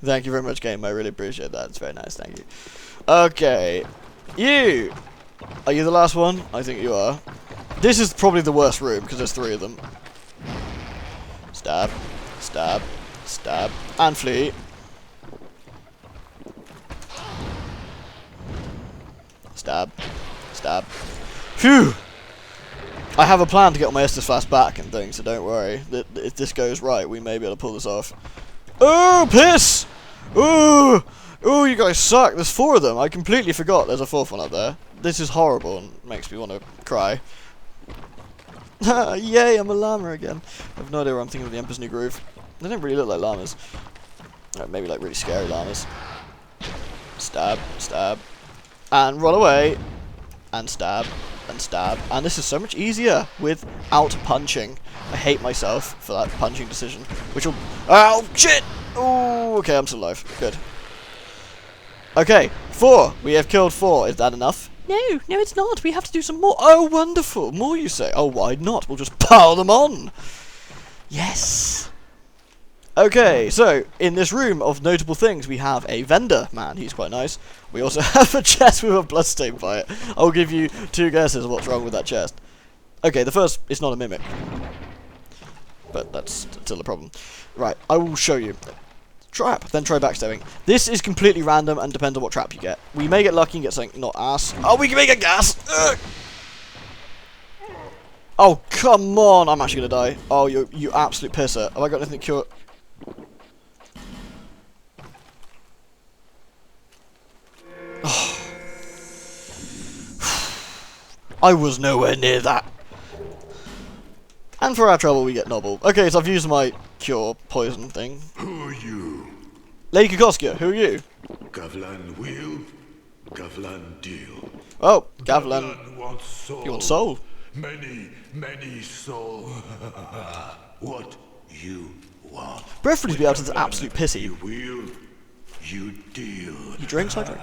Thank you very much, game. I really appreciate that. It's very nice. Thank you. Okay. You! Are you the last one? I think you are. This is probably the worst room, because there's 3 of them. Stab. Stab. Stab. And flee. Stab. Stab. Phew! I have a plan to get my Estus Flask back and things, so don't worry. If this goes right, we may be able to pull this off. Oh, piss! Oh! Oh, you guys suck. There's 4 of them. I completely forgot there's a 4th one up there. This is horrible and makes me want to cry. Yay, I'm a llama again. I have no idea where I'm thinking of the Emperor's New Groove. They don't really look like llamas. Maybe like really scary llamas. Stab, stab. And run away. And stab. And stab. And this is so much easier without punching. I hate myself for that punching decision. Which will... Oh, shit! Oh, okay, I'm still alive. Good. Okay, 4. We have killed 4. Is that enough? No, no it's not. We have to do some more. Oh, wonderful. More, you say? Oh, why not? We'll just pile them on. Yes. Okay, so, in this room of notable things, we have a vendor man. He's quite nice. We also have a chest with a bloodstain by it. I'll give you 2 guesses of what's wrong with that chest. Okay, the first is not a mimic. But that's still a problem. Right, I will show you. Trap, then try backstabbing. This is completely random and depends on what trap you get. We may get lucky and get something not ass. Oh, we may get gas! Ugh. Oh, come on! I'm actually gonna die. Oh, you absolute pisser. Have I got anything to cure? Oh. I was nowhere near that. And for our trouble, we get Nobble. Okay, so I've used my cure poison thing. Who are you? Lady Kokoschka, who are you? Gavlan will, Gavlan deal. Oh, Gavlan. Wants soul. You want soul? Many, many soul. What you want. Preferably to be able to absolute pissy. You will, you deal. You drink, so I drink.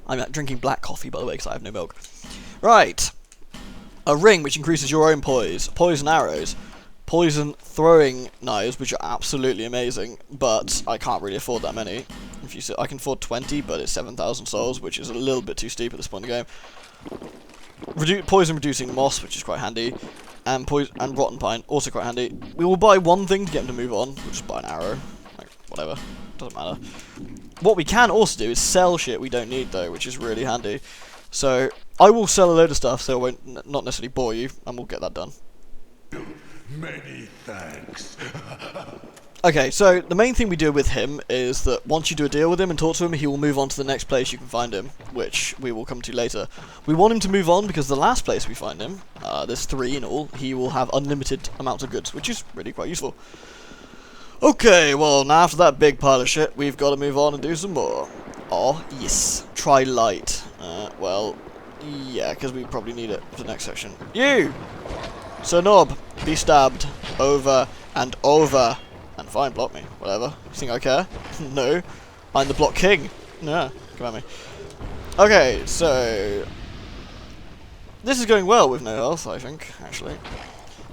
I'm drinking black coffee, by the way, because I have no milk. Right. A ring which increases your own poise. Poison arrows. Poison throwing knives, which are absolutely amazing, but I can't really afford that many. If you say, I can afford 20, but it's 7,000 souls, which is a little bit too steep at this point in the game. Poison reducing moss, which is quite handy, and rotten pine, also quite handy. We will buy one thing to get him to move on. We'll just buy an arrow, like whatever, doesn't matter. What we can also do is sell shit we don't need though, which is really handy. So I will sell a load of stuff, so I won't not necessarily bore you, and we'll get that done. Many thanks. Okay, so the main thing we do with him is that once you do a deal with him and talk to him, he will move on to the next place you can find him, which we will come to later. We want him to move on because the last place we find him, there's 3 in all, he will have unlimited amounts of goods, which is really quite useful. Okay, well, now after that big pile of shit, we've got to move on and do some more. Oh, yes. Try light. Well, yeah, because we probably need it for the next section. You! Sir Nob, be stabbed. Over and over. And fine, block me. Whatever. You think I care? No. I'm the block king. Yeah, come at me. Okay, so... this is going well with no health, I think, actually.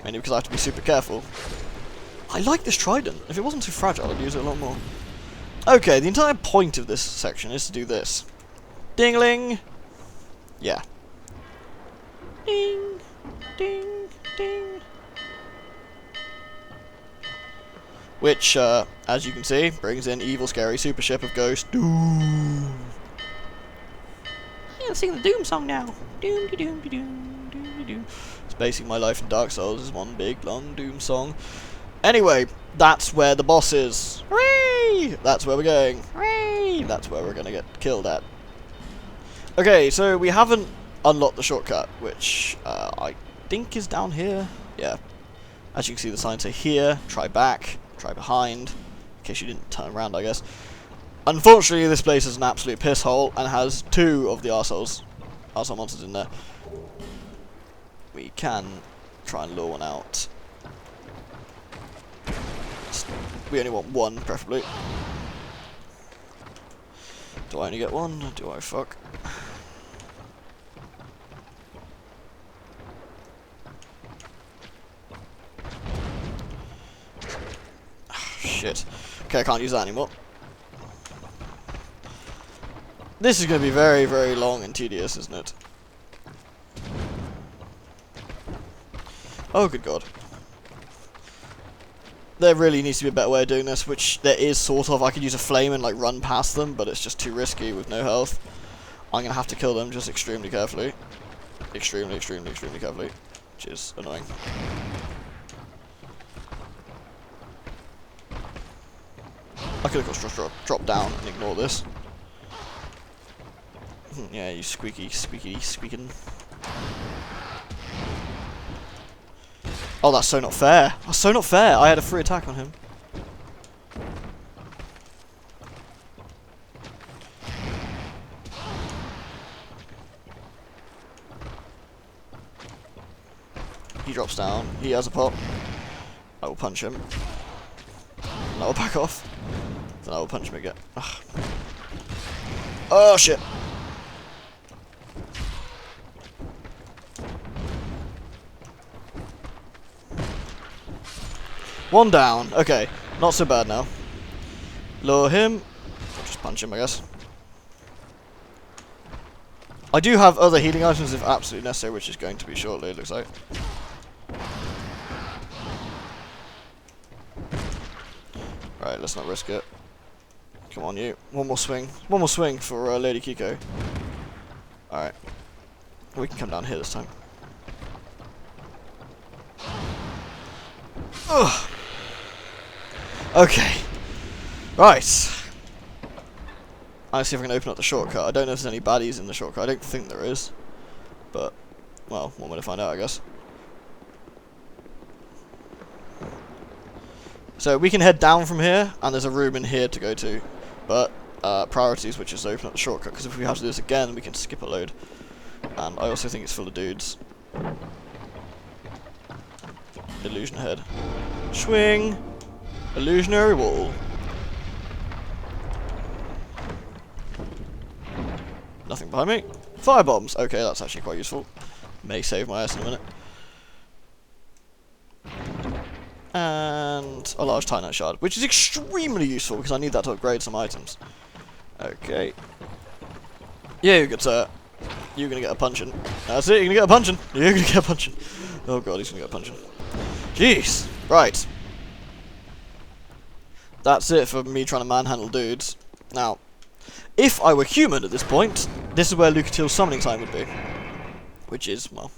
Mainly because I have to be super careful. I like this trident. If it wasn't too fragile, I'd use it a lot more. Okay, the entire point of this section is to do this. Ding-a-ling! Yeah. Ding! Ding! Ding! Which, as you can see, brings in evil, scary super ship of Ghost Doom. I'm gonna sing the Doom song now. Doom, doom, doom, doom, doom. It's basically my life in Dark Souls is one big, long Doom song. Anyway, that's where the boss is. Hooray! That's where we're going. Hooray! That's where we're gonna get killed at. Okay, so we haven't unlocked the shortcut, which I think is down here. Yeah. As you can see, the signs say here, try back, try behind, in case you didn't turn around, I guess. Unfortunately, this place is an absolute piss hole and has 2 of the arsehole monsters in there. We can try and lure one out. We only want 1, preferably. Do I only get 1? Do I fuck? shit. Okay, I can't use that anymore. This is going to be very, very long and tedious, isn't it? Oh, good god. There really needs to be a better way of doing this, which there is sort of. I could use a flame and like run past them, but it's just too risky with no health. I'm going to have to kill them just extremely carefully. Extremely, extremely, extremely carefully. Which is annoying. I could have just dropped down and ignore this. Yeah, you squeaky, squeaking. Oh, that's so not fair. That's so not fair. I had a free attack on him. He drops down. He has a pop. I will punch him. And I will back off. Then I will punch him again. Ugh. Oh, shit. One down. Okay. Not so bad now. Lure him. I'll just punch him, I guess. I do have other healing items if absolutely necessary, which is going to be shortly, it looks like. Right, let's not risk it. Come on, you. One more swing. One more swing for Lady Kiko. Alright. We can come down here this time. Ugh. Okay. Right. I'll see if I can open up the shortcut. I don't know if there's any baddies in the shortcut. I don't think there is. But, well, one way to find out, I guess. So we can head down from here, and there's a room in here to go to. But, priorities, which is to open up the shortcut, because if we have to do this again, we can skip a load. And I also think it's full of dudes. Illusion ahead. Swing! Illusionary wall. Nothing behind me. Fire bombs! Okay, that's actually quite useful. May save my ass in a minute. And a large Titanite shard, which is extremely useful because I need that to upgrade some items. Okay. Yeah, good sir. You're gonna get a punching. That's it, you're gonna get a punching. You're gonna get a punching. Oh god, he's gonna get a punching. Jeez. Right. That's it for me trying to manhandle dudes. Now, if I were human at this point, this is where Lucatiel's summoning sign would be. Which is, well,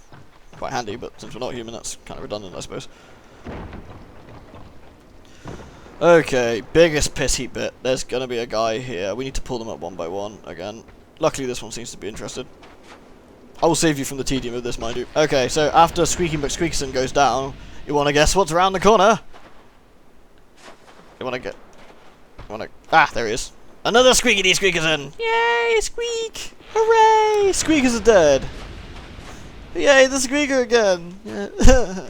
quite handy, but since we're not human, that's kind of redundant, I suppose. Okay, biggest piss heap bit. There's gonna be a guy here. We need to pull them up one by one again. Luckily, this one seems to be interested. I will save you from the tedium of this, mind you. Okay, so after Squeaky McSqueakson goes down, you wanna guess what's around the corner? You wanna get... Ah, there he is. Another Squeaky Squeakerson! Yay, Squeak! Hooray! Squeakers are dead. Yay, the Squeaker again! Yeah.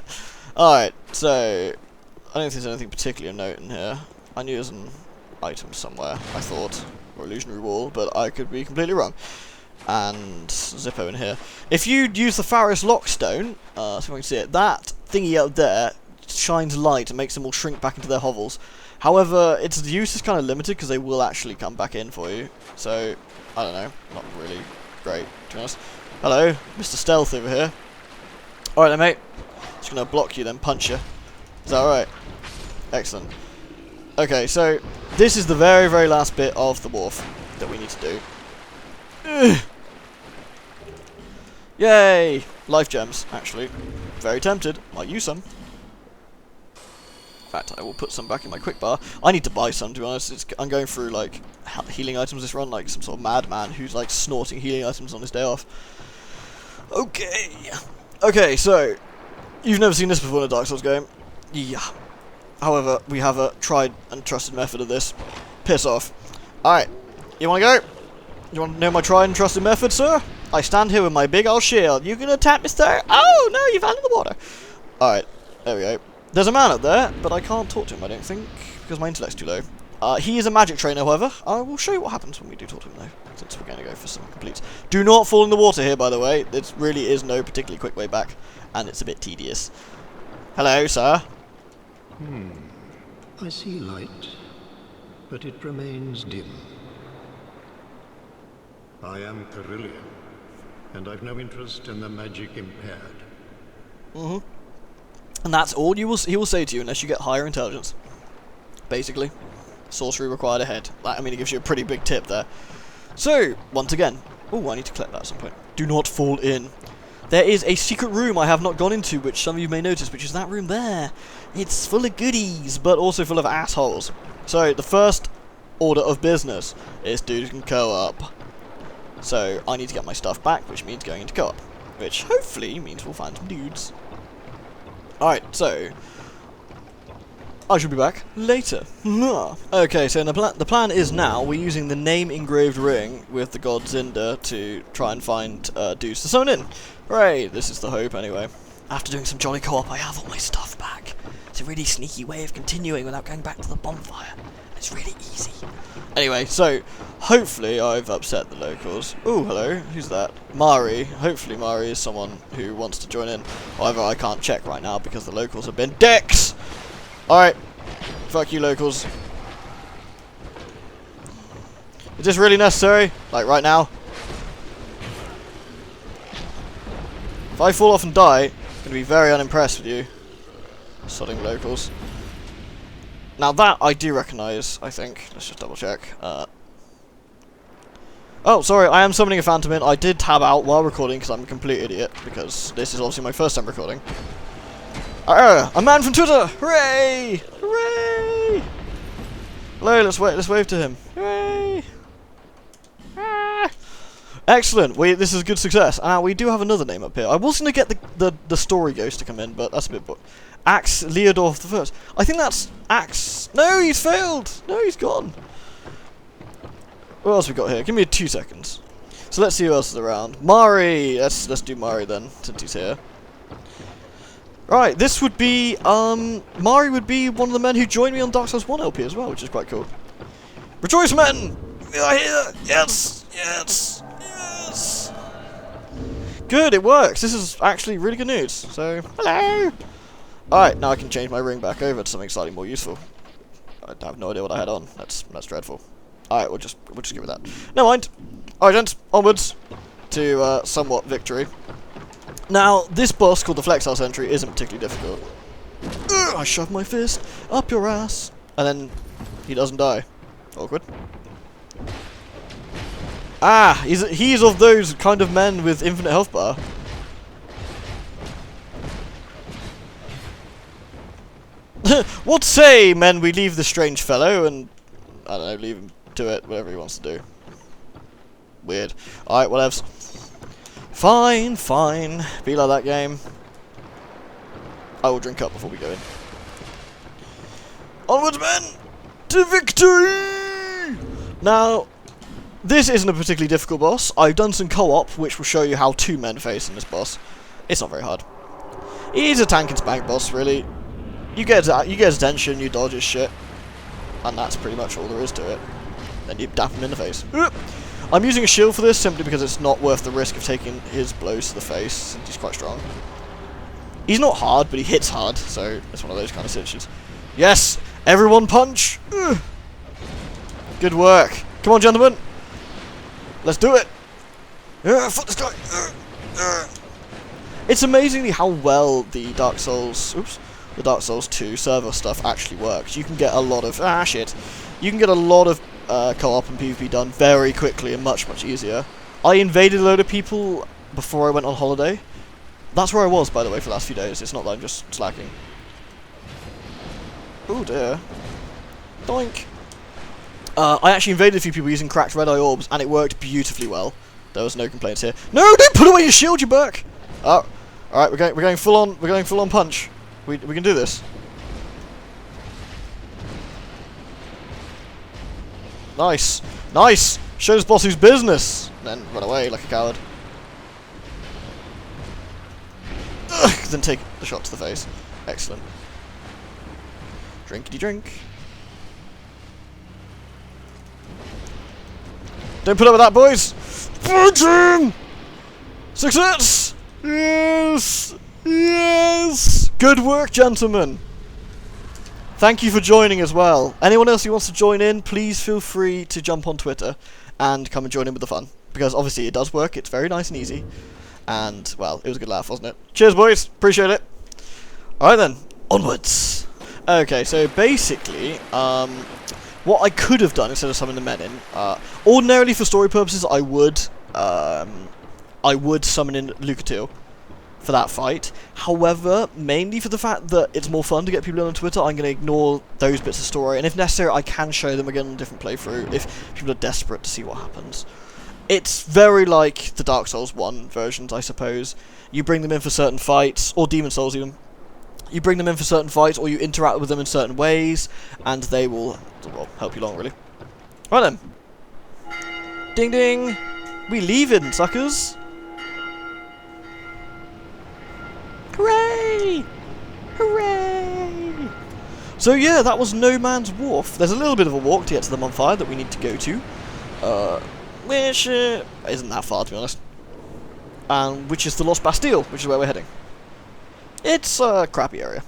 Alright, so... I don't think there's anything particularly of note in here. I knew there was an item somewhere, I thought. Or illusionary wall, but I could be completely wrong. And Zippo in here. If you'd use the Pharos Lockstone, so if I can see it, that thingy out there shines light and makes them all shrink back into their hovels. However, its use is kind of limited because they will actually come back in for you. So, I don't know. Not really great, to be honest. Hello, Mr. Stealth over here. Alright then, mate. Just going to block you, then punch you. Is that alright? Excellent. Okay, so this is the very, very last bit of the wharf that we need to do. Ugh. Yay! Life gems, actually. Very tempted. Might use some. In fact, I will put some back in my quick bar. I need to buy some, to be honest. I'm going through, like, healing items this run, like some sort of madman who's, like, snorting healing items on his day off. Okay. Okay, so, you've never seen this before in a Dark Souls game. Yeah. However, we have a tried and trusted method of this. Piss off. Alright. You wanna go? You wanna know my tried and trusted method, sir? I stand here with my big old shield. You gonna attack me, sir? Oh, no, you fell in the water. Alright. There we go. There's a man up there, but I can't talk to him, I don't think, because my intellect's too low. He is a magic trainer, however. I will show you what happens when we do talk to him, though, since we're going to go for some completes. Do not fall in the water here, by the way. There really is no particularly quick way back, and it's a bit tedious. Hello, sir. I see light, but it remains dim. I am Carillion, and I've no interest in the magic impaired. And that's all he will say to you unless you get higher intelligence. Basically. Sorcery required a head. I mean, it gives you a pretty big tip there. So, once again. Oh, I need to collect that at some point. Do not fall in. There is a secret room I have not gone into, which some of you may notice, which is that room there. It's full of goodies, but also full of assholes. So, the first order of business is dudes can co-op. So, I need to get my stuff back, which means going into co-op. Which, hopefully, means we'll find some dudes. Alright, so I shall be back later. Okay, so the plan is now we're using the name engraved ring with the god Zinda to try and find dudes to summon in. Hooray! This is the hope anyway. After doing some jolly co-op, I have all my stuff back. It's a really sneaky way of continuing without going back to the bonfire. It's really easy. Anyway, so hopefully I've upset the locals. Oh, hello. Who's that? Mari. Hopefully Mari is someone who wants to join in. However, I can't check right now because the locals have been dicks. Alright. Fuck you, locals. Is this really necessary? Like, right now? If I fall off and die, I'm going to be very unimpressed with you. Sodding locals. Now that I do recognise, I think. Let's just double check. Oh, sorry, I am summoning a Phantom in. I did tab out while recording because I'm a complete idiot, because this is obviously my first time recording. A man from Twitter! Hooray! Hooray! Hello, let's wave to him. Hooray! Ah. Excellent. This is a good success. We do have another name up here. I was going to get the story ghost to come in, but that's a bit Axe Leodorf the First. I think that's Axe. No, he's failed. No, he's gone. What else we got here? Give me 2 seconds. So let's see who else is around. Mari. Let's do Mari then, since he's here. Right, this would be Mari would be one of the men who joined me on Dark Souls 1 LP as well, which is quite cool. Rejoice, men! We are here. Yes, yes, yes. Good, it works. This is actually really good news. So, hello. Alright, now I can change my ring back over to something slightly more useful. I have no idea what I had on. That's dreadful. Alright, we'll just give it that. Never mind. Alright, gents, onwards to somewhat victory. Now, this boss called the Flexile Sentry isn't particularly difficult. I shove my fist up your ass, and then he doesn't die. Awkward. Ah, he's of those kind of men with infinite health bar. What say, men, we leave the strange fellow and, I don't know, leave him to it, whatever he wants to do. Weird. Alright, whatevs. Fine, fine. Be like that game. I will drink up before we go in. Onwards, men! To victory! Now, this isn't a particularly difficult boss. I've done some co-op, which will show you how 2 men face in this boss. It's not very hard. He's a tank and spank boss, really. You get his attention, you dodge his shit, and that's pretty much all there is to it. Then you dap him in the face. I'm using a shield for this simply because it's not worth the risk of taking his blows to the face, since he's quite strong. He's not hard, but he hits hard, so it's one of those kind of situations. Yes! Everyone punch! Good work. Come on, gentlemen! Let's do it! Fuck this guy! It's amazingly how well the Dark Souls 2 server stuff actually works. You can get a lot of You can get a lot of co-op and PvP done very quickly and much easier. I invaded a load of people before I went on holiday. That's where I was, by the way, for the last few days. It's not that I'm just slacking. Oh dear. Doink. I actually invaded a few people using cracked red eye orbs, and it worked beautifully well. There was no complaints here. No, don't put away your shield, you berk! Oh, all right, we're going full on. We're going full on punch. We can do this. Nice, nice. Show this boss who's business. And then run away like a coward. Ugh, then take the shot to the face. Excellent. Drinkity drink. Don't put up with that, boys. Fight him! Success! Yes! Yes! Good work, gentlemen. Thank you for joining as well. Anyone else who wants to join in, please feel free to jump on Twitter and come and join in with the fun. Because obviously it does work, it's very nice and easy. And, well, it was a good laugh, wasn't it? Cheers, boys. Appreciate it. Alright then, onwards. Okay, so basically, what I could have done instead of summoning the men in, ordinarily for story purposes, I would summon in Lucatiel for that fight. However, mainly for the fact that it's more fun to get people in on Twitter, I'm going to ignore those bits of story, and if necessary, I can show them again on a different playthrough if people are desperate to see what happens. It's very like the Dark Souls 1 versions, I suppose. You bring them in for certain fights, or Demon Souls even. You bring them in for certain fights, or you interact with them in certain ways, and they will, well, help you along, really. Right then. Ding ding! We leaving, suckers! Hooray! Hooray! So yeah, that was No Man's Wharf. There's a little bit of a walk to get to the bonfire that we need to go to. Which isn't that far, to be honest. And which is the Lost Bastille, which is where we're heading. It's a crappy area.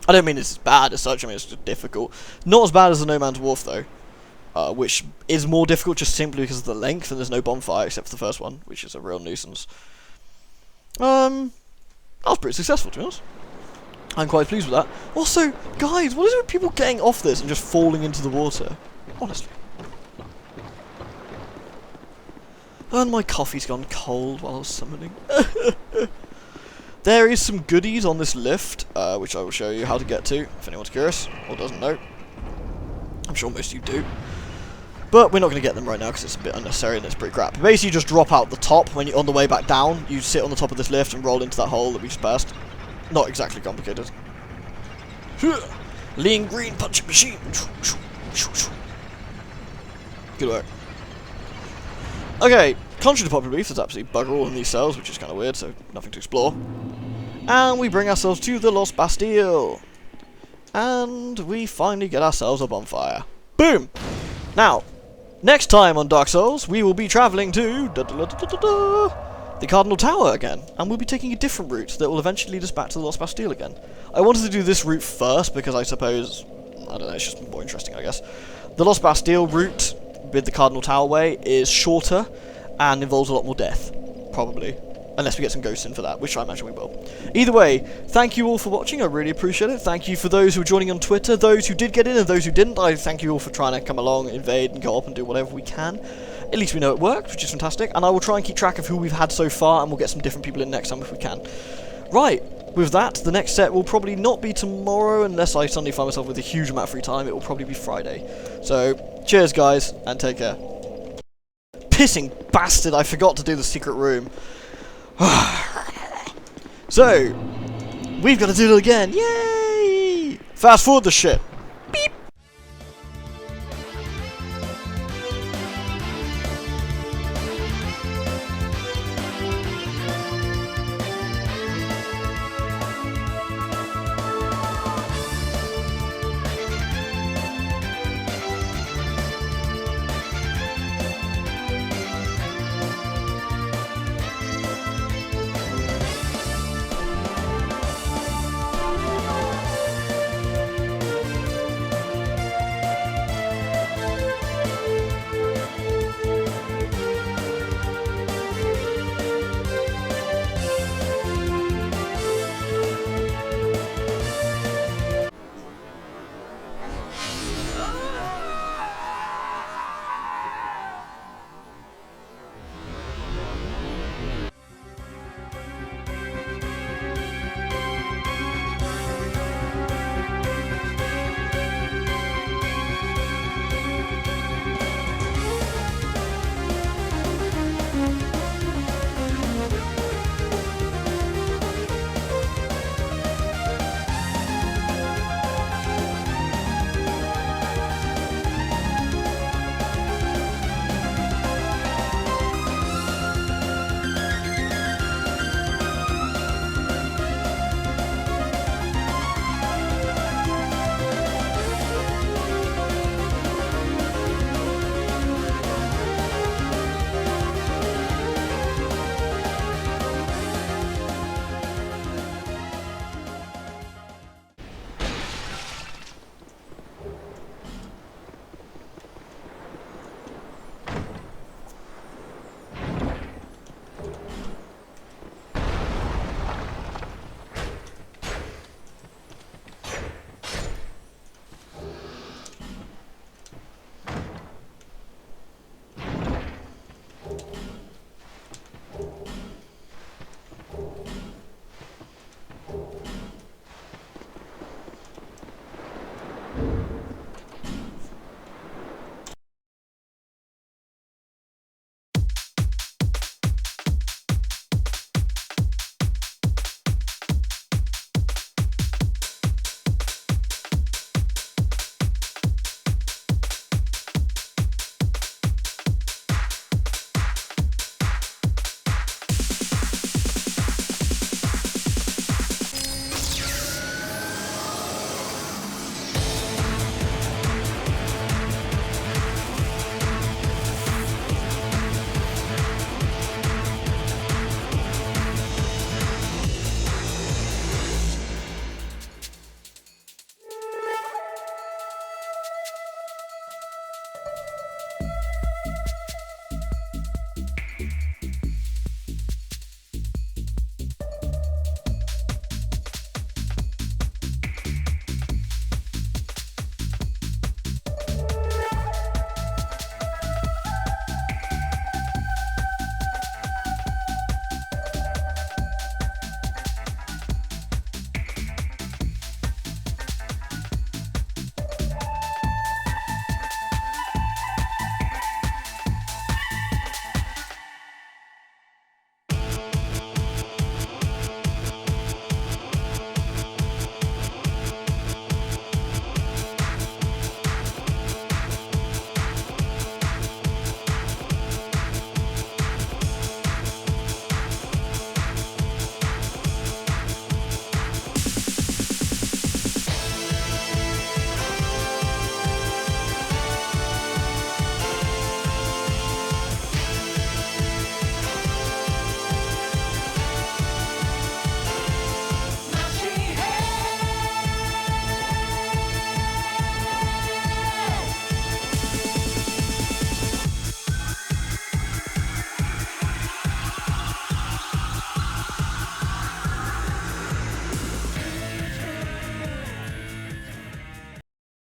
I don't mean it's as bad as such, I mean it's just difficult. Not as bad as the No Man's Wharf, though. Which is more difficult just simply because of the length, and there's no bonfire except for the first one, which is a real nuisance. That was pretty successful, to be honest. I'm quite pleased with that. Also, guys, what is it with people getting off this and just falling into the water? Honestly. And my coffee's gone cold while I was summoning. There is some goodies on this lift, which I will show you how to get to, if anyone's curious, or doesn't know. I'm sure most of you do. But we're not going to get them right now because it's a bit unnecessary and it's pretty crap. Basically, you just drop out the top. When you're on the way back down, you sit on the top of this lift and roll into that hole that we just passed. Not exactly complicated. Lean green punching machine. Good work. Okay, contrary to popular belief, there's absolutely bugger all in these cells, which is kind of weird, so nothing to explore. And we bring ourselves to the Lost Bastille. And we finally get ourselves a bonfire. Boom! Now, next time on Dark Souls, we will be travelling to the Cardinal Tower again, and we'll be taking a different route that will eventually lead us back to the Lost Bastille again. I wanted to do this route first because I suppose, I don't know, it's just more interesting, I guess. The Lost Bastille route with the Cardinal Tower way is shorter and involves a lot more death, probably. Unless we get some ghosts in for that, which I imagine we will. Either way, thank you all for watching, I really appreciate it. Thank you for those who are joining on Twitter, those who did get in and those who didn't. I thank you all for trying to come along, invade, and go up and do whatever we can. At least we know it worked, which is fantastic. And I will try and keep track of who we've had so far, and we'll get some different people in next time if we can. Right, with that, the next set will probably not be tomorrow, unless I suddenly find myself with a huge amount of free time. It will probably be Friday. So, cheers guys, and take care. Pissing bastard, I forgot to do the secret room. So, we've got to do it again. Yay! Fast forward the shit.